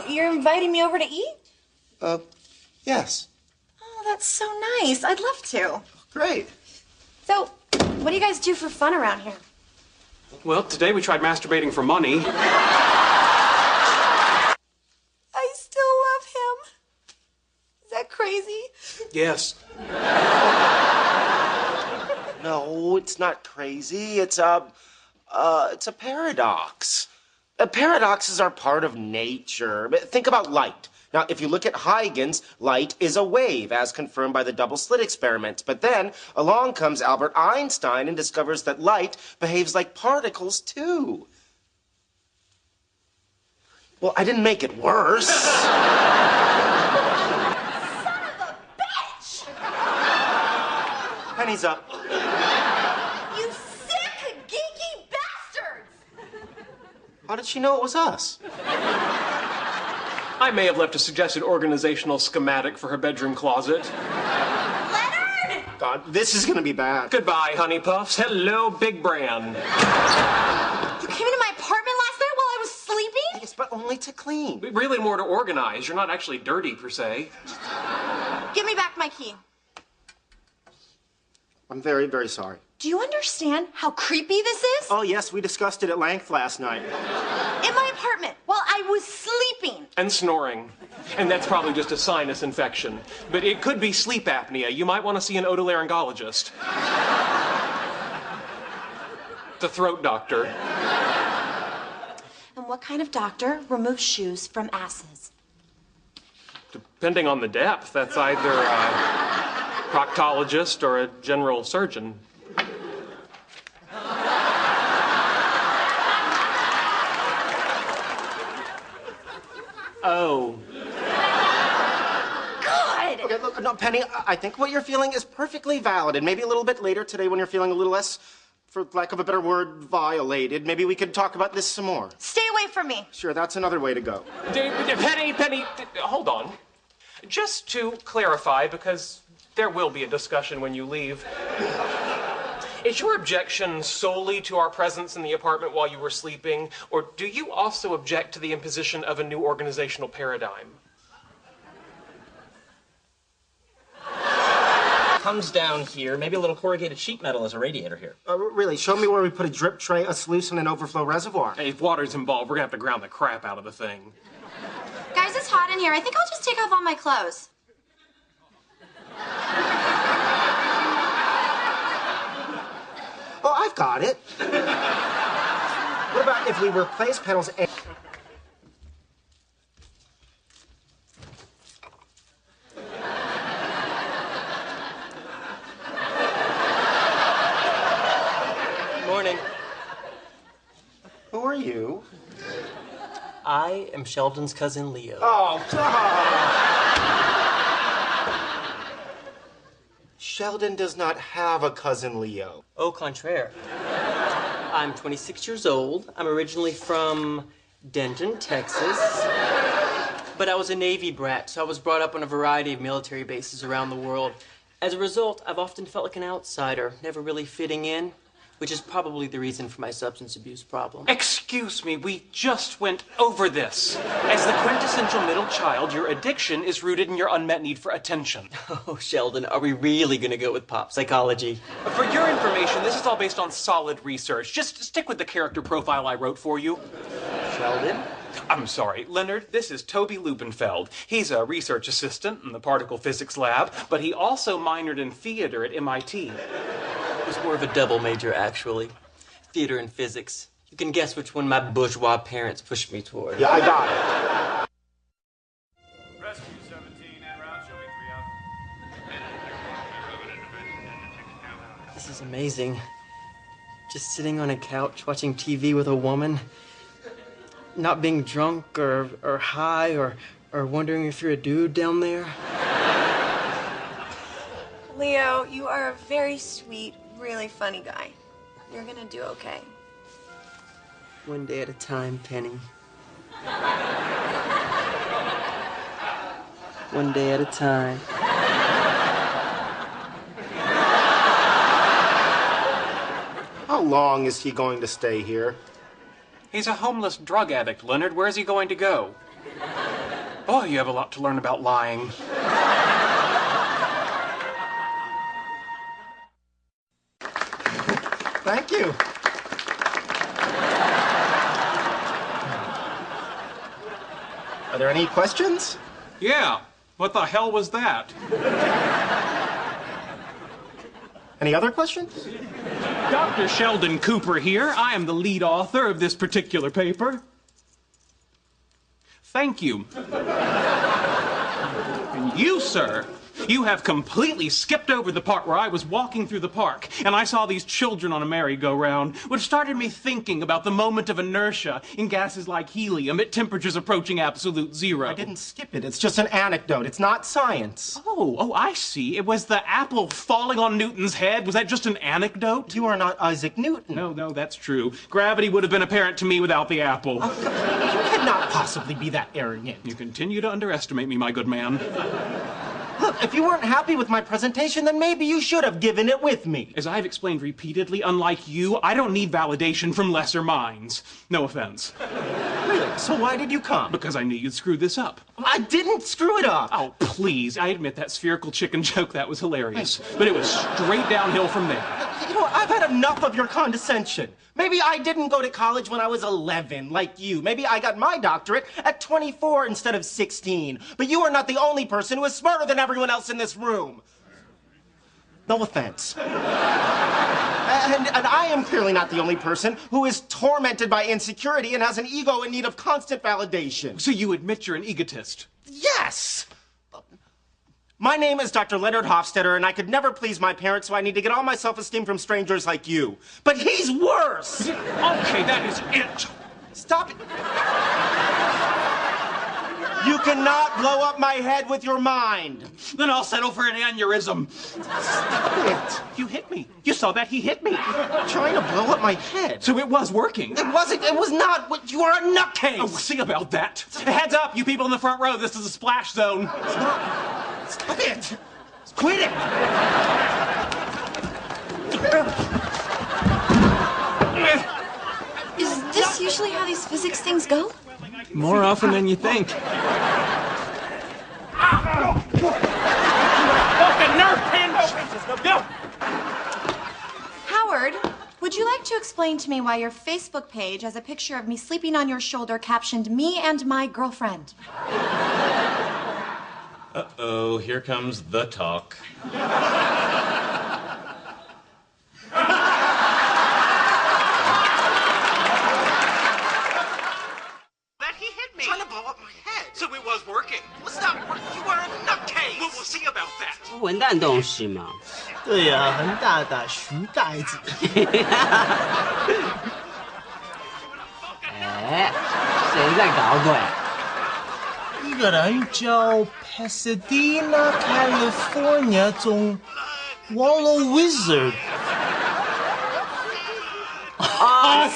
you're inviting me over to eat? Yes. Oh, that's so nice. I'd love to. Great. So, what do you guys do for fun around here? Well, today we tried masturbating for money. I still love him. Is that crazy? Yes. No, it's not crazy. It's a paradox. Paradoxes are part of nature. Think about light. Now, if you look at Huygens, light is a wave, as confirmed by the double-slit experiment. But then, along comes Albert Einstein and discovers that light behaves like particles, too. Well, I didn't make it worse. Son of a bitch! Penny's up. You sick, geeky bastards! How did she know it was us? I may have left a suggested organizational schematic for her bedroom closet. Leonard! God, this is gonna be bad. Goodbye, honey puffs. Hello, Big Bran. You came into my apartment last night while I was sleeping? Yes, but only to clean. Really more to organize. You're not actually dirty, per se. Give me back my key. I'm very, very sorry. Do you understand how creepy this is? Oh, yes, we discussed it at length last night. In my apartment while I was sleeping. And snoring. And that's probably just a sinus infection. But it could be sleep apnea. You might want to see an otolaryngologist. The throat doctor. And what kind of doctor removes shoes from asses? Depending on the depth, that's either a proctologist or a general surgeon. Oh. God! Okay, look, no, Penny, I think what you're feeling is perfectly valid, and maybe a little bit later today when you're feeling a little less, for lack of a better word, violated, maybe we could talk about this some more. Stay away from me. Sure, that's another way to go. Penny, hold on. Just to clarify, because there will be a discussion when you leave. Is your objection solely to our presence in the apartment while you were sleeping, or do you also object to the imposition of a new organizational paradigm? Comes down here, maybe a little corrugated sheet metal as a radiator here. Really, show me where we put a drip tray, a sluice, and an overflow reservoir. Hey, if water's involved, we're gonna have to ground the crap out of the thing. Guys, it's hot in here. I think I'll just take off all my clothes. Oh, I've got it. What about if we replace pedals and... Morning. Who are you? I am Sheldon's cousin Leo. Oh, Sheldon does not have a cousin Leo. Au contraire. I'm 26 years old. I'm originally from Denton, Texas. But I was a Navy brat, so I was brought up on a variety of military bases around the world. As a result, I've often felt like an outsider, never really fitting in, which is probably the reason for my substance abuse problem. Excuse me, we just went over this. As the quintessential middle child, your addiction is rooted in your unmet need for attention. Oh, Sheldon, are we really gonna go with pop psychology? For your information, this is all based on solid research. Just stick with the character profile I wrote for you. Sheldon? I'm sorry, Leonard, this is Toby Lubenfeld. He's a research assistant in the particle physics lab, but he also minored in theater at MIT. It was more of a double major, actually. Theater and physics. You can guess which one my bourgeois parents pushed me toward. Yeah, I got it. Rescue 17 en route. Show me 3 up. This is amazing. Just sitting on a couch watching TV with a woman. Not being drunk or high or wondering if you're a dude down there. Leo, you are a very sweet, really funny guy. You're gonna do okay. One day at a time, Penny. One day at a time. How long is he going to stay here? He's a homeless drug addict, Leonard. Where's he going to go? Oh, you have a lot to learn about lying. Thank you. Are there any questions? Yeah. What the hell was that? Any other questions? Dr. Sheldon Cooper here. I am the lead author of this particular paper. Thank you. And you, sir, you have completely skipped over the part where I was walking through the park and I saw these children on a merry-go-round, which started me thinking about the moment of inertia in gases like helium at temperatures approaching absolute zero. I didn't skip it. It's just an anecdote. It's not science. Oh, I see. It was the apple falling on Newton's head. Was that just an anecdote? You are not Isaac Newton. No, that's true. Gravity would have been apparent to me without the apple. You cannot possibly be that arrogant. You continue to underestimate me, my good man. Look, if you weren't happy with my presentation, then maybe you should have given it with me. As I've explained repeatedly, unlike you, I don't need validation from lesser minds. No offense. Really? So why did you come? Because I knew you'd screw this up. I didn't screw it up. Oh, please. I admit that spherical chicken joke, that was hilarious. But it was straight downhill from there. You know, I've had enough of your condescension. Maybe I didn't go to college when I was 11, like you. Maybe I got my doctorate at 24 instead of 16. But you are not the only person who is smarter than everyone else in this room. No offense. And I am clearly not the only person who is tormented by insecurity and has an ego in need of constant validation. So you admit you're an egotist? Yes! My name is Dr. Leonard Hofstetter, and I could never please my parents, so I need to get all my self-esteem from strangers like you. But he's worse! Okay, that is it. Stop it! You cannot blow up my head with your mind. Then I'll settle for an aneurysm. Stop it. You hit me. You saw that? He hit me. You're trying to blow up my head. So it was working. It wasn't. It was not. You are a nutcase. Oh, we'll see about that. Heads up, you people in the front row. This is a splash zone. Stop it. Quit it. Is this usually how these physics things go? More often than you think. Nerve pinch! Go! Howard, would you like to explain to me why your Facebook page has a picture of me sleeping on your shoulder captioned "Me and my girlfriend"? Uh-oh, here comes the talk. Trying to blow up my head. So it was working. What's not working? You are a nutcase. We'll see about that. 混蛋东西嘛。对呀、很大的书呆子。哎，谁在搞鬼？一个人叫 Pasadena, California 中 Wallow Wizard。啊！